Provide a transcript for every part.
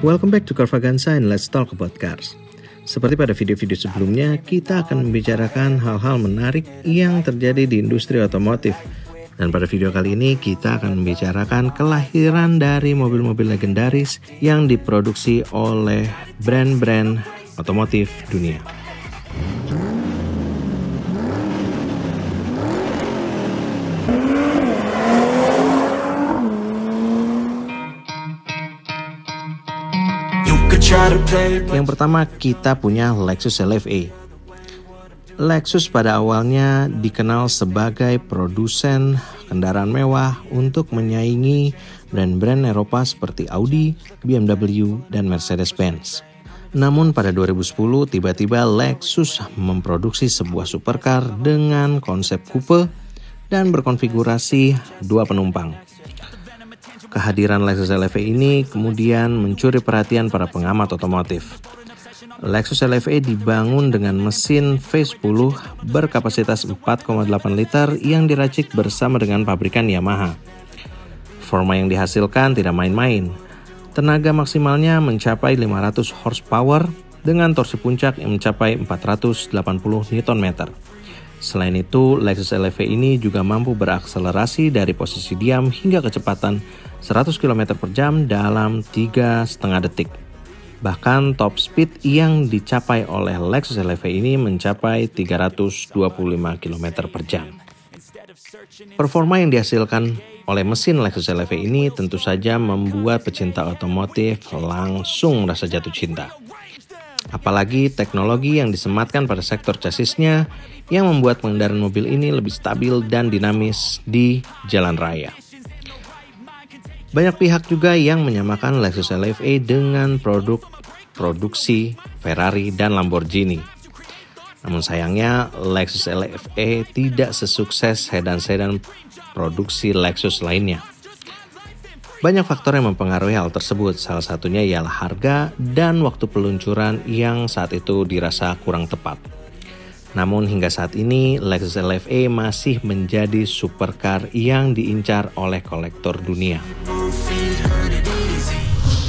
Welcome back to Carvaganza and Let's Talk About Cars. Seperti pada video-video sebelumnya, kita akan membicarakan hal-hal menarik yang terjadi di industri otomotif. Dan pada video kali ini kita akan membicarakan kelahiran dari mobil-mobil legendaris yang diproduksi oleh brand-brand otomotif dunia. Yang pertama kita punya Lexus LFA. Lexus pada awalnya dikenal sebagai produsen kendaraan mewah untuk menyaingi brand-brand Eropa seperti Audi, BMW, dan Mercedes-Benz. Namun pada 2010 tiba-tiba Lexus memproduksi sebuah supercar dengan konsep coupe dan berkonfigurasi 2 penumpang. Kehadiran Lexus LFA ini kemudian mencuri perhatian para pengamat otomotif. Lexus LFA dibangun dengan mesin V10 berkapasitas 4,8 liter yang diracik bersama dengan pabrikan Yamaha. Forma yang dihasilkan tidak main-main. Tenaga maksimalnya mencapai 500 horsepower dengan torsi puncak yang mencapai 480 Nm. Selain itu, Lexus LFA ini juga mampu berakselerasi dari posisi diam hingga kecepatan 100 km per jam dalam 3,5 detik. Bahkan top speed yang dicapai oleh Lexus LFA ini mencapai 325 km per jam. Performa yang dihasilkan oleh mesin Lexus LFA ini tentu saja membuat pecinta otomotif langsung rasa jatuh cinta. Apalagi teknologi yang disematkan pada sektor chassisnya yang membuat pengendaraan mobil ini lebih stabil dan dinamis di jalan raya. Banyak pihak juga yang menyamakan Lexus LFA dengan produksi Ferrari dan Lamborghini. Namun sayangnya Lexus LFA tidak sesukses sedan-sedan produksi Lexus lainnya. Banyak faktor yang mempengaruhi hal tersebut, salah satunya ialah harga dan waktu peluncuran yang saat itu dirasa kurang tepat. Namun hingga saat ini Lexus LFA masih menjadi supercar yang diincar oleh kolektor dunia.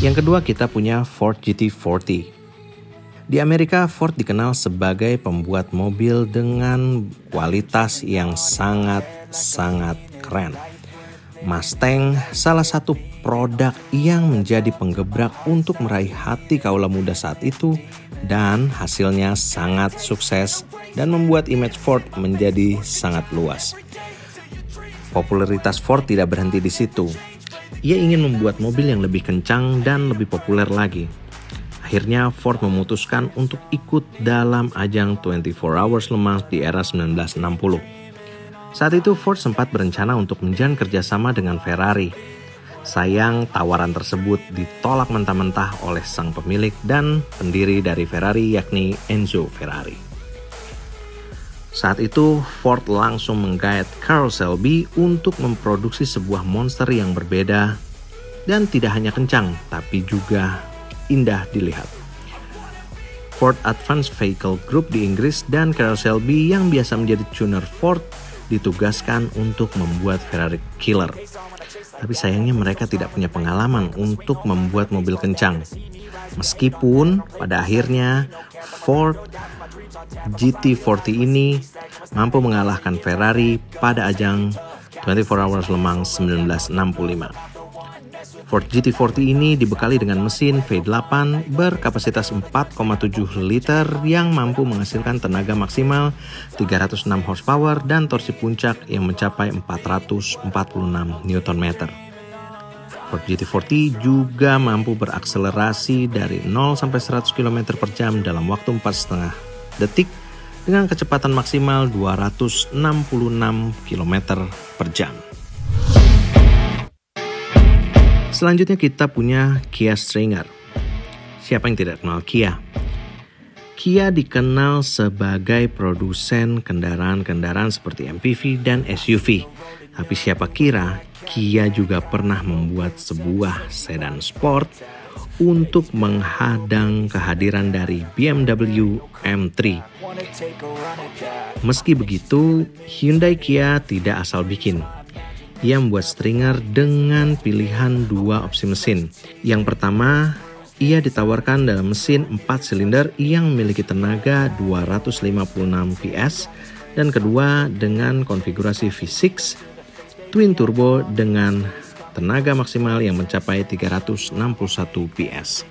Yang kedua kita punya Ford GT40. Di Amerika Ford dikenal sebagai pembuat mobil dengan kualitas yang sangat keren. Mustang salah satu produk yang menjadi penggebrak untuk meraih hati kaula muda saat itu dan hasilnya sangat sukses dan membuat image Ford menjadi sangat luas. Popularitas Ford tidak berhenti di situ. Ia ingin membuat mobil yang lebih kencang dan lebih populer lagi. Akhirnya Ford memutuskan untuk ikut dalam ajang 24 Hours Le Mans di era 1960. Saat itu Ford sempat berencana untuk menjalin kerjasama dengan Ferrari. Sayang tawaran tersebut ditolak mentah-mentah oleh sang pemilik dan pendiri dari Ferrari yakni Enzo Ferrari. Saat itu Ford langsung menggait Carroll Shelby untuk memproduksi sebuah monster yang berbeda dan tidak hanya kencang tapi juga indah dilihat. Ford Advanced Vehicle Group di Inggris dan Carroll Shelby yang biasa menjadi tuner Ford ditugaskan untuk membuat Ferrari killer. Tapi sayangnya mereka tidak punya pengalaman untuk membuat mobil kencang. Meskipun pada akhirnya Ford GT40 ini mampu mengalahkan Ferrari pada ajang 24 Hours Le Mans 1965. Ford GT40 ini dibekali dengan mesin V8 berkapasitas 4,7 liter yang mampu menghasilkan tenaga maksimal 306 horsepower dan torsi puncak yang mencapai 446 Nm. Ford GT40 juga mampu berakselerasi dari 0 sampai 100 km per jam dalam waktu 4,5 detik dengan kecepatan maksimal 266 km per jam. Selanjutnya kita punya Kia Stinger. Siapa yang tidak kenal Kia? Kia dikenal sebagai produsen kendaraan-kendaraan seperti MPV dan SUV. Tapi siapa kira Kia juga pernah membuat sebuah sedan sport untuk menghadang kehadiran dari BMW M3. Meski begitu, Hyundai Kia tidak asal bikin. Ia membuat Stinger dengan pilihan 2 opsi mesin. Yang pertama, ia ditawarkan dalam mesin 4 silinder yang memiliki tenaga 256 PS dan kedua dengan konfigurasi V6 twin turbo dengan tenaga maksimal yang mencapai 361 PS.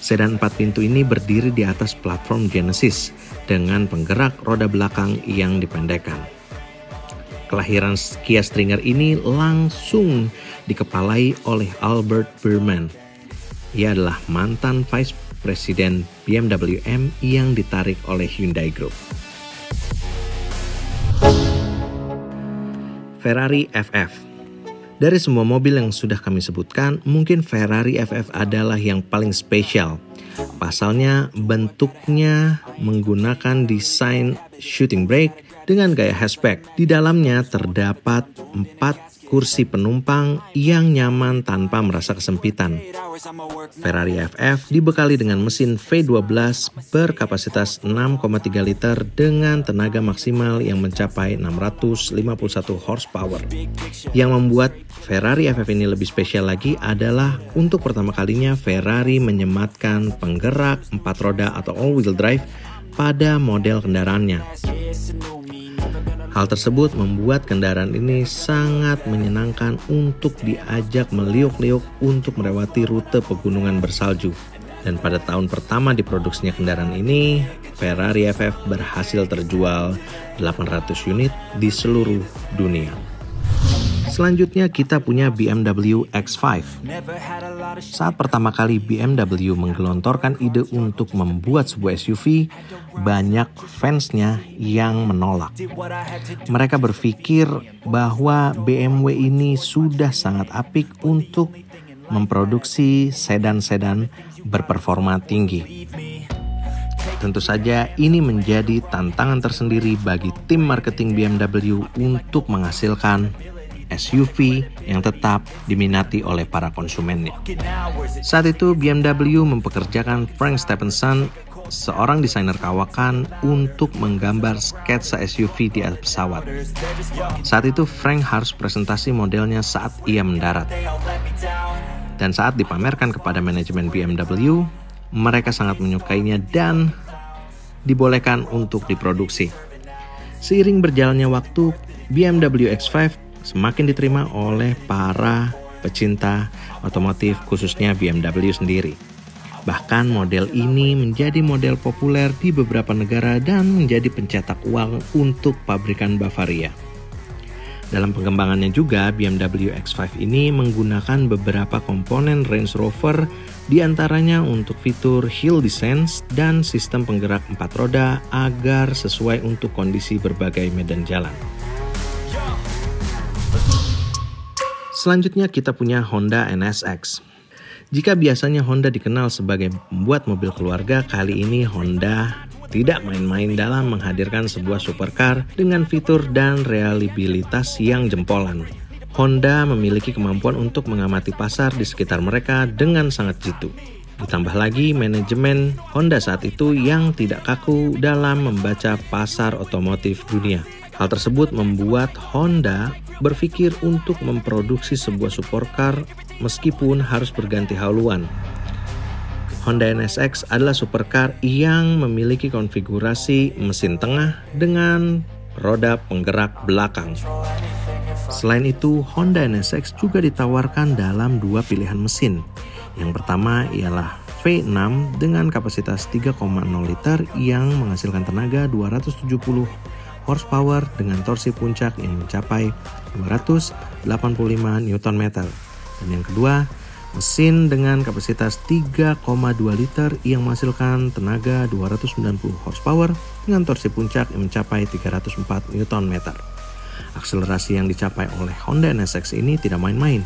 Sedan 4 pintu ini berdiri di atas platform Genesis dengan penggerak roda belakang yang dipendekkan. Kelahiran Kia Stinger ini langsung dikepalai oleh Albert Birman. Ia adalah mantan Vice President BMW M yang ditarik oleh Hyundai Group. Ferrari FF. Dari semua mobil yang sudah kami sebutkan, mungkin Ferrari FF adalah yang paling spesial. Pasalnya, bentuknya menggunakan desain shooting brake dengan gaya hatchback. Di dalamnya terdapat 4 kursi penumpang yang nyaman tanpa merasa kesempitan. Ferrari FF dibekali dengan mesin V12 berkapasitas 6,3 liter dengan tenaga maksimal yang mencapai 651 horsepower. Yang membuat Ferrari FF ini lebih spesial lagi adalah untuk pertama kalinya Ferrari menyematkan penggerak 4 roda atau all-wheel drive pada model kendaraannya. Hal tersebut membuat kendaraan ini sangat menyenangkan untuk diajak meliuk-liuk untuk melewati rute pegunungan bersalju. Dan pada tahun pertama diproduksinya kendaraan ini, Ferrari FF berhasil terjual 800 unit di seluruh dunia. Selanjutnya kita punya BMW X5. Saat pertama kali BMW menggelontorkan ide untuk membuat sebuah SUV, banyak fansnya yang menolak. Mereka berpikir bahwa BMW ini sudah sangat apik untuk memproduksi sedan-sedan berperforma tinggi. Tentu saja ini menjadi tantangan tersendiri bagi tim marketing BMW untuk menghasilkan SUV yang tetap diminati oleh para konsumennya. Saat itu BMW mempekerjakan Frank Stephenson, seorang desainer kawakan, untuk menggambar sketsa SUV di atas pesawat. Saat itu Frank harus presentasi modelnya saat ia mendarat. Dan saat dipamerkan kepada manajemen BMW, mereka sangat menyukainya dan dibolehkan untuk diproduksi. Seiring berjalannya waktu, BMW X5 semakin diterima oleh para pecinta otomotif, khususnya BMW sendiri. Bahkan model ini menjadi model populer di beberapa negara dan menjadi pencetak uang untuk pabrikan Bavaria. Dalam pengembangannya juga, BMW X5 ini menggunakan beberapa komponen Range Rover, diantaranya untuk fitur hill descent dan sistem penggerak 4 roda agar sesuai untuk kondisi berbagai medan jalan. Selanjutnya kita punya Honda NSX. Jika biasanya Honda dikenal sebagai pembuat mobil keluarga, kali ini Honda tidak main-main dalam menghadirkan sebuah supercar dengan fitur dan reliabilitas yang jempolan. Honda memiliki kemampuan untuk mengamati pasar di sekitar mereka dengan sangat jitu. Ditambah lagi manajemen Honda saat itu yang tidak kaku dalam membaca pasar otomotif dunia. Hal tersebut membuat Honda berpikir untuk memproduksi sebuah supercar meskipun harus berganti haluan. Honda NSX adalah supercar yang memiliki konfigurasi mesin tengah dengan roda penggerak belakang. Selain itu, Honda NSX juga ditawarkan dalam 2 pilihan mesin. Yang pertama ialah V6 dengan kapasitas 3,0 liter yang menghasilkan tenaga 270 horsepower dengan torsi puncak yang mencapai 285 Nm. Dan yang kedua, mesin dengan kapasitas 3,2 liter yang menghasilkan tenaga 290 horsepower dengan torsi puncak yang mencapai 304 Nm. Akselerasi yang dicapai oleh Honda NSX ini tidak main-main.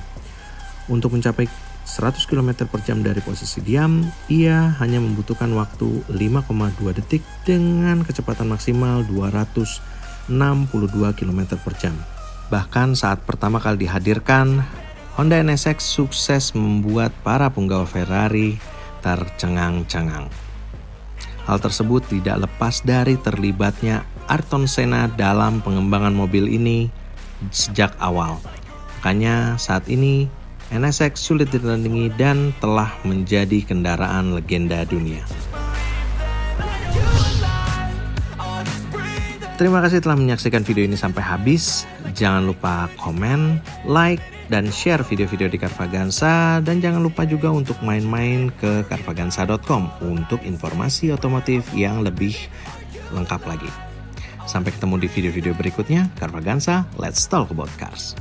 Untuk mencapai 100 km per jam dari posisi diam, ia hanya membutuhkan waktu 5,2 detik dengan kecepatan maksimal 262 km per jam. Bahkan saat pertama kali dihadirkan, Honda NSX sukses membuat para penggawa Ferrari tercengang-cengang. Hal tersebut tidak lepas dari terlibatnya Ayrton Senna dalam pengembangan mobil ini sejak awal. Makanya saat ini NSX sulit ditandingi dan telah menjadi kendaraan legenda dunia. Terima kasih telah menyaksikan video ini sampai habis. Jangan lupa komen, like, dan share video-video di Carvaganza. Dan jangan lupa juga untuk main-main ke carvaganza.com untuk informasi otomotif yang lebih lengkap lagi. Sampai ketemu di video-video berikutnya. Carvaganza, let's talk about cars.